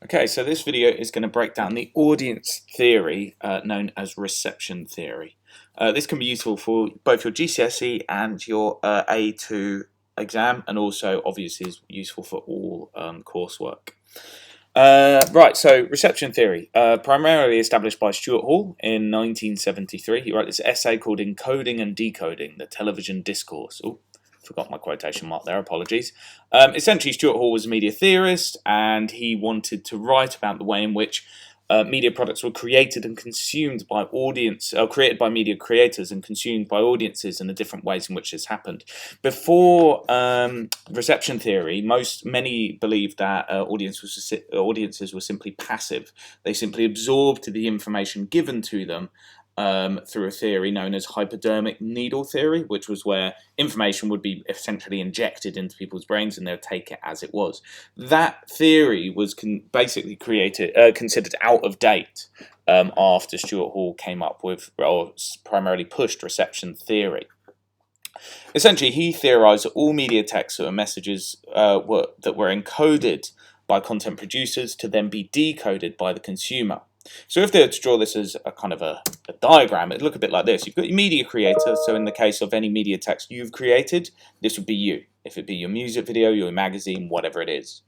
Okay, so this video is going to break down the audience theory known as reception theory. This can be useful for both your GCSE and your A2 exam, and also obviously is useful for all coursework. Right, so reception theory, primarily established by Stuart Hall in 1973. He wrote this essay called Encoding and Decoding the Television Discourse. Oh, forgot my quotation mark there, apologies. Essentially, Stuart Hall was a media theorist, and he wanted to write about the way in which media products were created and consumed by created by media creators and consumed by audiences, and the different ways in which this happened. Before reception theory, many believed that audiences were simply passive. They simply absorbed the information given to them through a theory known as hypodermic needle theory, which was where information would be essentially injected into people's brains and they'll take it as it was. That theory was basically considered out of date after Stuart Hall came up with, or primarily pushed, reception theory. Essentially, he theorized that all media texts or messages that were encoded by content producers to then be decoded by the consumer. So if they were to draw this as a kind of a diagram, it'd look a bit like this. You've got your media creator, so in the case of any media text you've created, this would be you. If it be your music video, your magazine, whatever it is.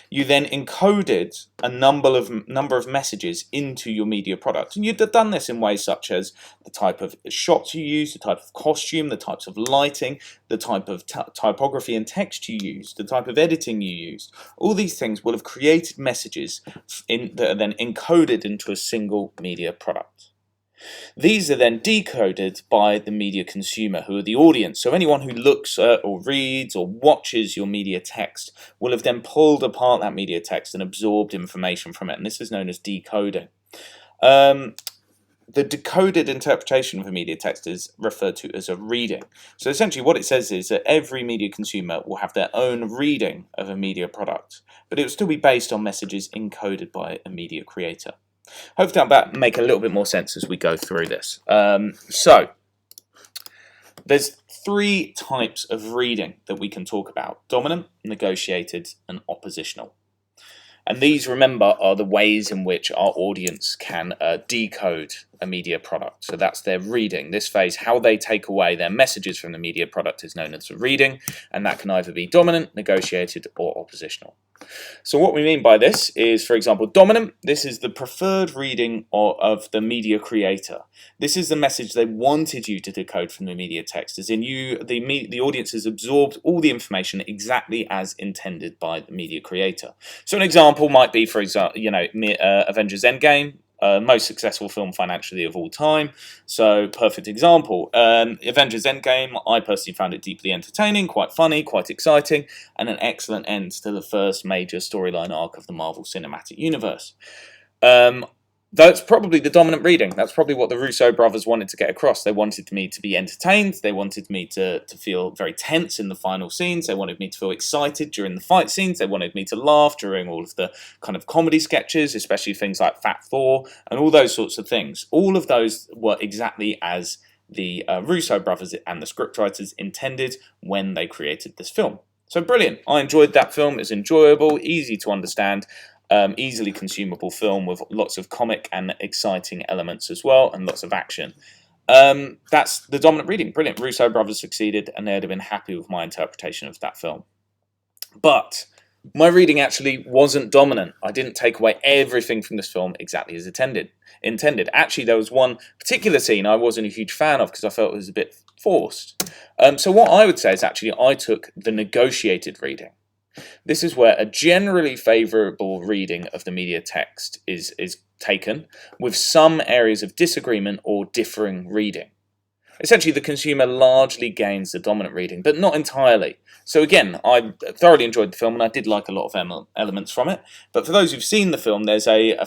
You then encoded a number of messages into your media product. And you'd have done this in ways such as the type of shots you use, the type of costume, the types of lighting, the type of typography and text you use, the type of editing you use. All these things will have created messages that are then encoded into a single media product. These are then decoded by the media consumer, who are the audience. So anyone who looks at or reads or watches your media text will have then pulled apart that media text and absorbed information from it. And this is known as decoding. The decoded interpretation of a media text is referred to as a reading. So essentially what it says is that every media consumer will have their own reading of a media product, but it will still be based on messages encoded by a media creator. Hopefully that'll make a little bit more sense as we go through this. So there's three types of reading that we can talk about: dominant, negotiated, and oppositional. And these, remember, are the ways in which our audience can decode a media product. So that's their reading. This phase, how they take away their messages from the media product, is known as reading, and that can either be dominant, negotiated, or oppositional. So what we mean by this is, for example, dominant. This is the preferred reading of the media creator. This is the message they wanted you to decode from the media text, as in the audience has absorbed all the information exactly as intended by the media creator. So an example might be, for example, Avengers Endgame. Most successful film financially of all time. So, perfect example. Avengers Endgame, I personally found it deeply entertaining, quite funny, quite exciting, and an excellent end to the first major storyline arc of the Marvel Cinematic Universe. That's probably the dominant reading. That's probably what the Russo brothers wanted to get across. They wanted me to be entertained. They wanted me to feel very tense in the final scenes. They wanted me to feel excited during the fight scenes. They wanted me to laugh during all of the kind of comedy sketches, especially things like Fat Thor and all those sorts of things. All of those were exactly as the Russo brothers and the scriptwriters intended when they created this film. So brilliant. I enjoyed that film. It was enjoyable, easy to understand. Easily consumable film with lots of comic and exciting elements as well, and lots of action. That's the dominant reading. Brilliant. Russo brothers succeeded, and they'd have been happy with my interpretation of that film. But my reading actually wasn't dominant. I didn't take away everything from this film exactly as intended. Actually, there was one particular scene I wasn't a huge fan of because I felt it was a bit forced. So what I would say is actually I took the negotiated reading. This is where a generally favourable reading of the media text is taken, with some areas of disagreement or differing reading. Essentially, the consumer largely gains the dominant reading, but not entirely. So again, I thoroughly enjoyed the film, and I did like a lot of elements from it. But for those who've seen the film, there's a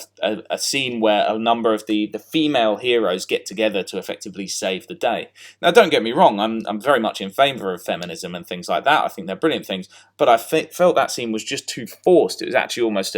scene where a number of the female heroes get together to effectively save the day. Now, don't get me wrong, I'm very much in favour of feminism and things like that. I think they're brilliant things. But I felt that scene was just too forced. It was actually almost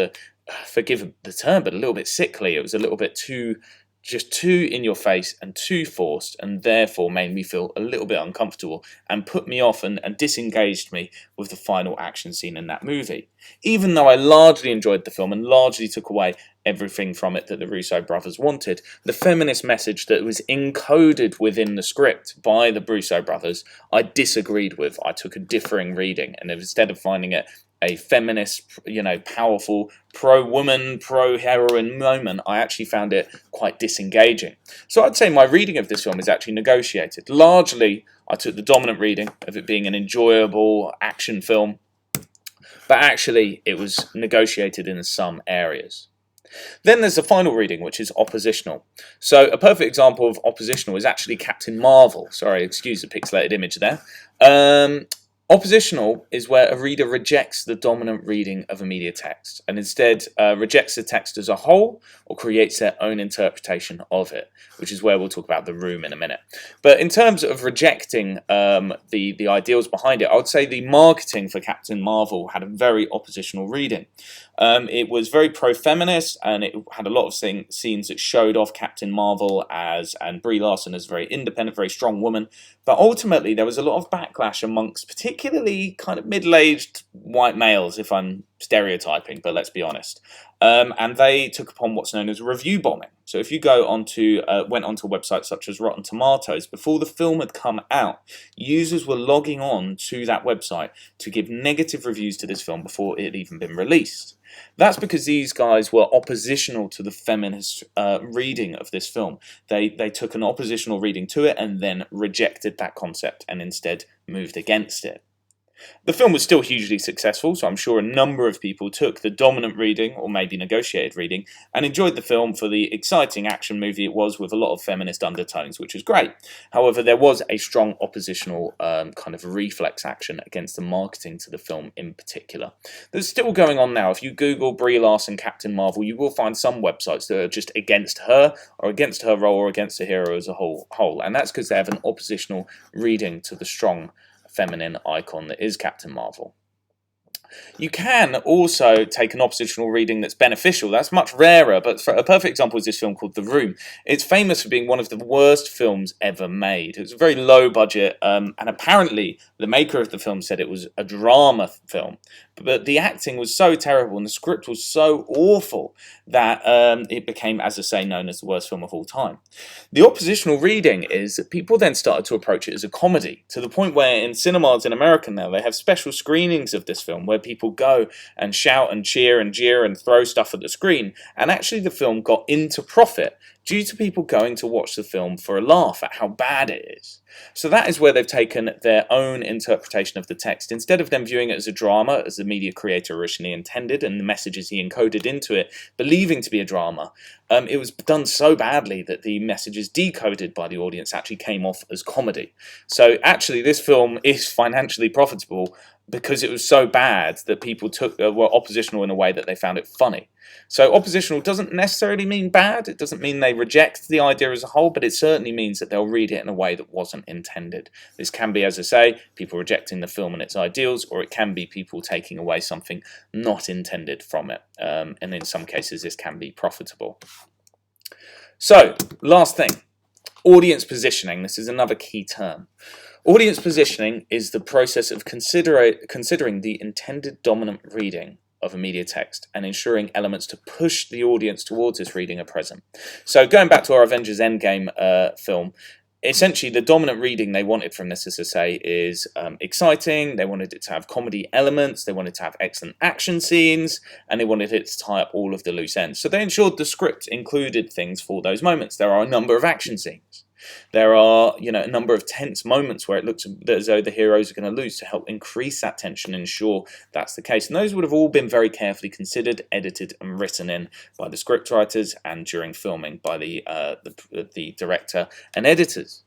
forgive the term, but a little bit sickly. It was a little bit too just too in your face and too forced, and therefore made me feel a little bit uncomfortable and put me off and disengaged me with the final action scene in that movie. Even though I largely enjoyed the film and largely took away everything from it that the Russo brothers wanted, the feminist message that was encoded within the script by the Russo brothers, I disagreed with. I took a differing reading, and instead of finding it a feminist, powerful, pro-woman, pro-heroine moment, I actually found it quite disengaging. So I'd say my reading of this film is actually negotiated. Largely, I took the dominant reading of it being an enjoyable action film, but actually it was negotiated in some areas. Then there's the final reading, which is oppositional. So a perfect example of oppositional is actually Captain Marvel. Sorry, excuse the pixelated image there. Oppositional is where a reader rejects the dominant reading of a media text and instead rejects the text as a whole or creates their own interpretation of it, which is where we'll talk about The Room in a minute. But in terms of rejecting the ideals behind it, I would say the marketing for Captain Marvel had a very oppositional reading. It was very pro-feminist, and it had a lot of scenes that showed off Captain Marvel and Brie Larson as a very independent, very strong woman. But ultimately, there was a lot of backlash amongst particularly kind of middle-aged white males, if I'm stereotyping, but let's be honest. And they took upon what's known as review bombing. So if you went onto websites such as Rotten Tomatoes, before the film had come out, users were logging on to that website to give negative reviews to this film before it had even been released. That's because these guys were oppositional to the feminist reading of this film. They took an oppositional reading to it and then rejected that concept and instead moved against it. The film was still hugely successful, so I'm sure a number of people took the dominant reading, or maybe negotiated reading, and enjoyed the film for the exciting action movie it was with a lot of feminist undertones, which was great. However, there was a strong oppositional kind of reflex action against the marketing to the film in particular. There's still going on now. If you Google Brie Larson Captain Marvel, you will find some websites that are just against her, or against her role, or against the hero as a whole. And that's because they have an oppositional reading to the strong feminine icon that is Captain Marvel. You can also take an oppositional reading that's beneficial. That's much rarer, but for a perfect example is this film called The Room. It's famous for being one of the worst films ever made. It was a very low budget, and apparently the maker of the film said it was a drama film. But the acting was so terrible and the script was so awful that it became, as I say, known as the worst film of all time. The oppositional reading is that people then started to approach it as a comedy, to the point where in cinemas in America now they have special screenings of this film where people go and shout and cheer and jeer and throw stuff at the screen, and actually the film got into profit due to people going to watch the film for a laugh at how bad it is. So that is where they've taken their own interpretation of the text. Instead of them viewing it as a drama, as the media creator originally intended, and the messages he encoded into it, believing to be a drama, it was done so badly that the messages decoded by the audience actually came off as comedy. So actually this film is financially profitable because it was so bad that people were oppositional in a way that they found it funny. So oppositional doesn't necessarily mean bad. It doesn't mean they reject the idea as a whole, but it certainly means that they'll read it in a way that wasn't intended. This can be, as I say, people rejecting the film and its ideals, or it can be people taking away something not intended from it. And in some cases, this can be profitable. So, last thing, audience positioning. This is another key term. Audience positioning is the process of considering the intended dominant reading of a media text and ensuring elements to push the audience towards this reading are present. So going back to our Avengers Endgame film, essentially the dominant reading they wanted from this, as I say, is exciting. They wanted it to have comedy elements, they wanted to have excellent action scenes, and they wanted it to tie up all of the loose ends. So they ensured the script included things for those moments. There are a number of action scenes. There are, a number of tense moments where it looks as though the heroes are going to lose, to help increase that tension and ensure that's the case. And those would have all been very carefully considered, edited, and written in by the scriptwriters and during filming by the director and editors.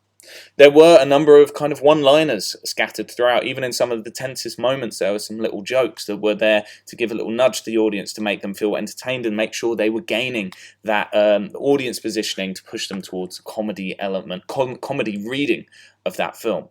There were a number of kind of one-liners scattered throughout. Even in some of the tensest moments, there were some little jokes that were there to give a little nudge to the audience to make them feel entertained and make sure they were gaining that audience positioning to push them towards the comedy element, comedy reading of that film.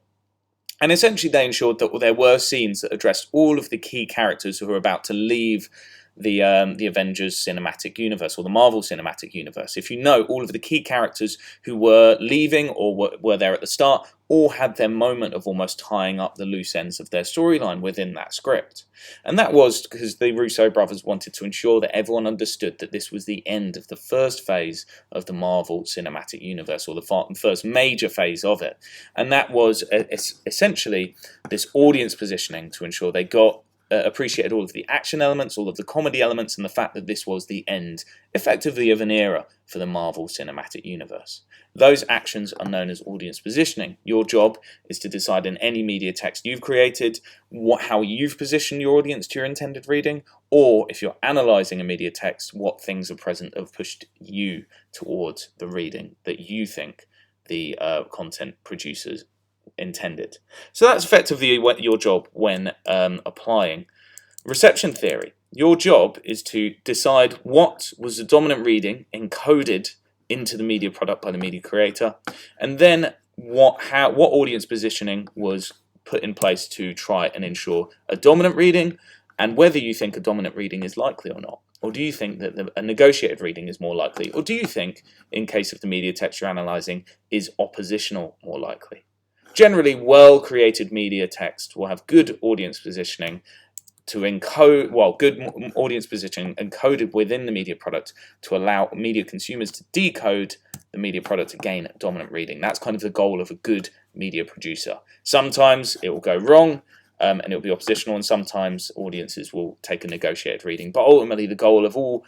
And essentially they ensured that there were scenes that addressed all of the key characters who were about to leave the Avengers cinematic universe or the Marvel cinematic universe. If you know all of the key characters who were leaving or were there at the start, all had their moment of almost tying up the loose ends of their storyline within that script. And that was because the Russo brothers wanted to ensure that everyone understood that this was the end of the first phase of the Marvel cinematic universe, or the first major phase of it. And that was essentially this audience positioning to ensure they got appreciated all of the action elements, all of the comedy elements, and the fact that this was the end, effectively, of an era for the Marvel Cinematic Universe. Those actions are known as audience positioning. Your job is to decide in any media text you've created how you've positioned your audience to your intended reading, or if you're analysing a media text, what things are present have pushed you towards the reading that you think the content producers intended. So that's effectively your job when applying reception theory. Your job is to decide what was the dominant reading encoded into the media product by the media creator, and then what audience positioning was put in place to try and ensure a dominant reading, and whether you think a dominant reading is likely or not. Or do you think that a negotiated reading is more likely? Or do you think, in case of the media text you're analysing, is oppositional more likely? Generally, well-created media text will have good audience positioning to encode, good audience positioning encoded within the media product to allow media consumers to decode the media product to gain dominant reading. That's kind of the goal of a good media producer. Sometimes it will go wrong, and it will be oppositional, and sometimes audiences will take a negotiated reading. But ultimately, the goal of all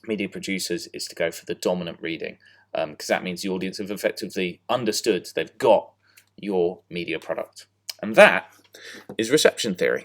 media producers is to go for the dominant reading, because that means the audience have effectively understood, they've got your media product. And that is reception theory.